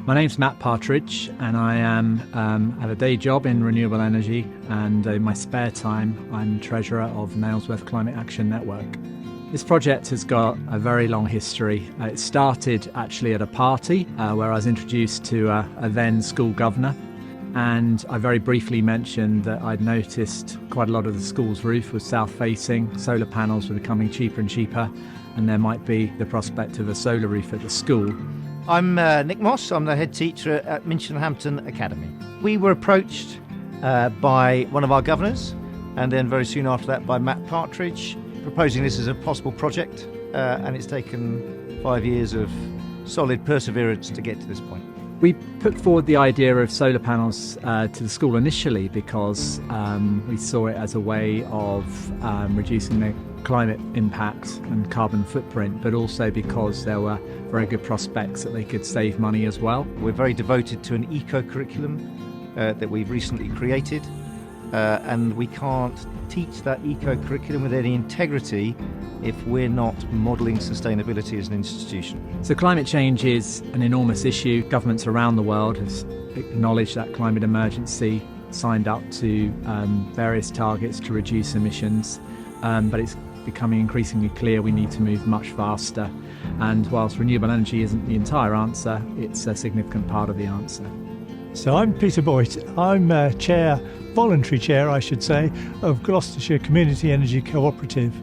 My name's Matt Partridge, and I have a day job in renewable energy, and in my spare time I'm treasurer of Nailsworth Climate Action Network. This project has got a very long history. It started actually at a party where I was introduced to a then school governor, and I very briefly mentioned that I'd noticed quite a lot of the school's roof was south-facing, solar panels were becoming cheaper and cheaper, and there might be the prospect of a solar roof at the school. I'm Nick Moss. I'm the head teacher at Minchinhampton Academy. We were approached by one of our governors, and then very soon after that by Matt Partridge, proposing this as a possible project, and it's taken 5 years of solid perseverance to get to this point. We put forward the idea of solar panels to the school initially because we saw it as a way of reducing the climate impact and carbon footprint, but also because there were very good prospects that they could save money as well. We're very devoted to an eco-curriculum that we've recently created, and we can't teach that eco-curriculum with any integrity if we're not modelling sustainability as an institution. So climate change is an enormous issue. Governments around the world have acknowledged that climate emergency, signed up to various targets to reduce emissions, but it's becoming increasingly clear we need to move much faster. And whilst renewable energy isn't the entire answer, it's a significant part of the answer. So I'm Peter Boyt. I'm voluntary chair, I should say, of Gloucestershire Community Energy Cooperative,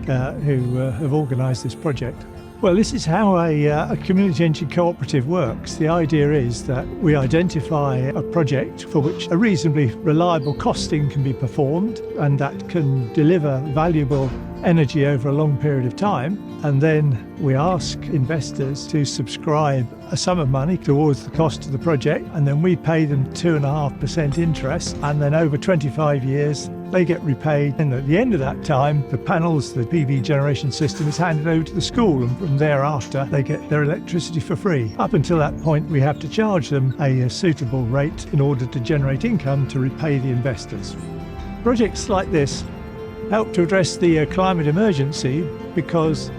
who have organised this project. Well, this is how a community energy cooperative works. The idea is that we identify a project for which a reasonably reliable costing can be performed and that can deliver valuable energy over a long period of time, and then we ask investors to subscribe a sum of money towards the cost of the project, and then we pay them 2.5% interest, and then over 25 years they get repaid, and at the end of that time the panels, the PV generation system is handed over to the school, and from thereafter they get their electricity for free. Up until that point we have to charge them a suitable rate in order to generate income to repay the investors. Projects like this help to address the climate emergency because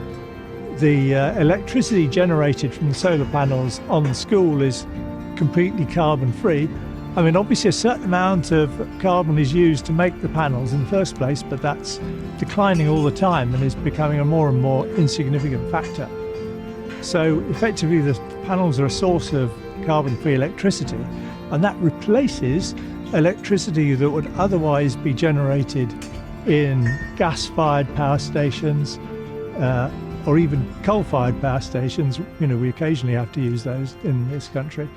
the electricity generated from the solar panels on the school is completely carbon free. I mean, obviously a certain amount of carbon is used to make the panels in the first place, but that's declining all the time and is becoming a more and more insignificant factor. So effectively the panels are a source of carbon-free electricity, and that replaces electricity that would otherwise be generated in gas-fired power stations or even coal-fired power stations. You know, we occasionally have to use those in this country.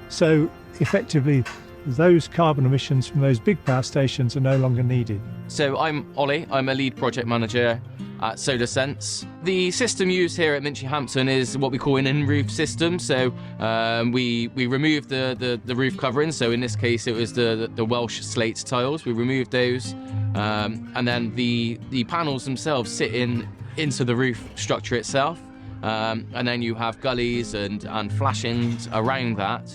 So effectively those carbon emissions from those big power stations are no longer needed. So I'm Ollie, I'm a lead project manager at SolarSense. The system used here at Minchinhampton is what we call an in-roof system. So we remove the roof covering. So in this case it was the Welsh slate tiles. We removed those, and then the panels themselves sit into the roof structure itself, and then you have gullies and flashings around that,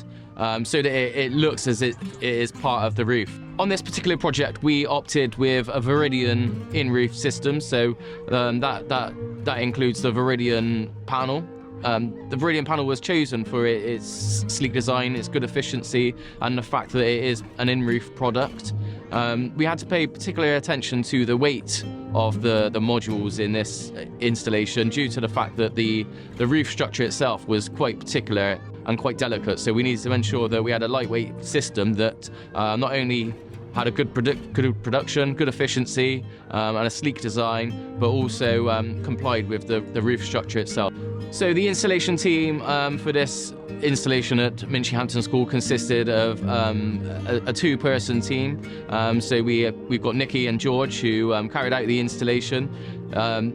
so that it looks as it is part of the roof. On this particular project, we opted with a Viridian in-roof system, so that includes the Viridian panel. The Viridian panel was chosen for its sleek design, its good efficiency, and the fact that it is an in-roof product. We had to pay particular attention to the weight of the modules in this installation due to the fact that the roof structure itself was quite particular and quite delicate. So we needed to ensure that we had a lightweight system that not only had a good production, good efficiency, and a sleek design, but also complied with the roof structure itself. So the installation team for this installation at Minchinhampton School consisted of a two-person team. So we've got Nikki and George who carried out the installation.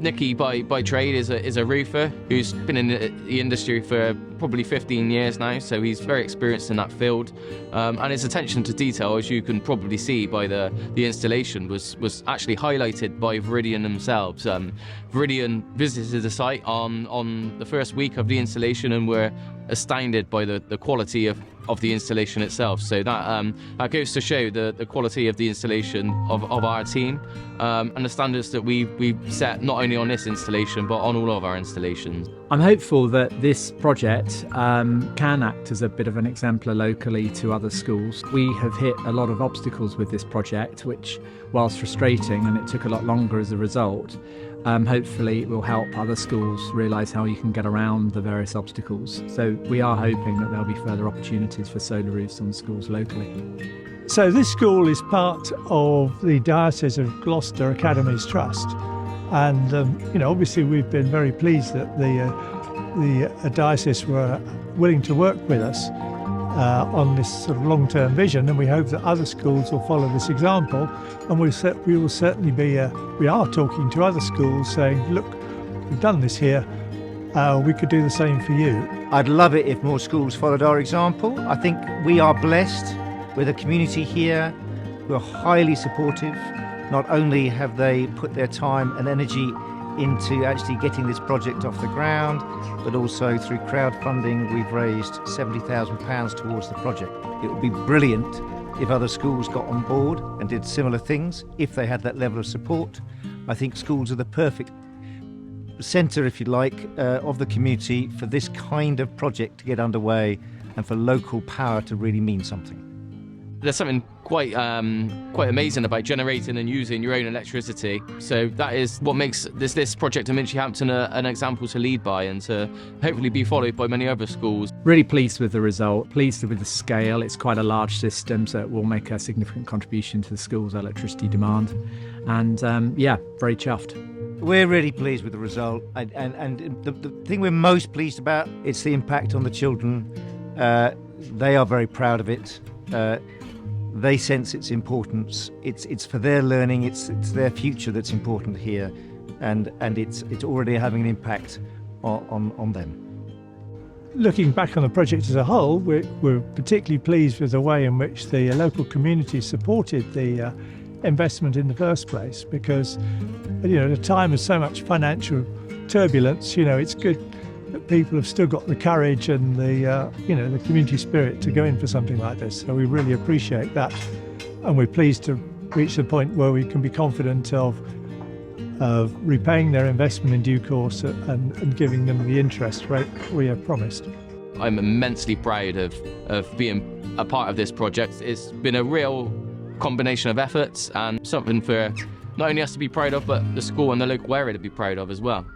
Nikki by trade is a roofer who's been in the industry for probably 15 years now, so he's very experienced in that field, and his attention to detail, as you can probably see by the installation, was actually highlighted by Viridian themselves. Viridian visited the site on the first week of the installation and were astounded by the quality of the installation itself. So that goes to show the quality of the installation of our team, and the standards that we set not only on this installation but on all of our installations. I'm hopeful that this project can act as a bit of an exemplar locally to other schools. We have hit a lot of obstacles with this project, which, whilst frustrating, and it took a lot longer as a result, hopefully it will help other schools realise how you can get around the various obstacles. So we are hoping that there'll be further opportunities for solar roofs on schools locally. So this school is part of the Diocese of Gloucester Academy's Trust. And, obviously we've been very pleased that the diocese were willing to work with us on this sort of long-term vision, and we hope that other schools will follow this example. And we will certainly we are talking to other schools saying, look, we've done this here, we could do the same for you. I'd love it if more schools followed our example. I think we are blessed with a community here who are highly supportive. Not only have they put their time and energy into actually getting this project off the ground, but also through crowdfunding, we've raised £70,000 towards the project. It would be brilliant if other schools got on board and did similar things, if they had that level of support. I think schools are the perfect centre, if you like, of the community for this kind of project to get underway and for local power to really mean something. There's something quite amazing about generating and using your own electricity. So that is what makes this project in Minchinhampton an example to lead by and to hopefully be followed by many other schools. Really pleased with the result, pleased with the scale. It's quite a large system, so it will make a significant contribution to the school's electricity demand. And very chuffed. We're really pleased with the result, and the thing we're most pleased about is the impact on the children. They are very proud of it. They sense its importance. It's for their learning. It's their future that's important here, and it's already having an impact on them. Looking back on the project as a whole, we're particularly pleased with the way in which the local community supported the investment in the first place, because at a time of so much financial turbulence, it's good that people have still got the courage and the community spirit to go in for something like this. So we really appreciate that, and we're pleased to reach the point where we can be confident of repaying their investment in due course and giving them the interest rate we have promised. I'm immensely proud of being a part of this project. It's been a real combination of efforts and something for not only us to be proud of, but the school and the local area to be proud of as well.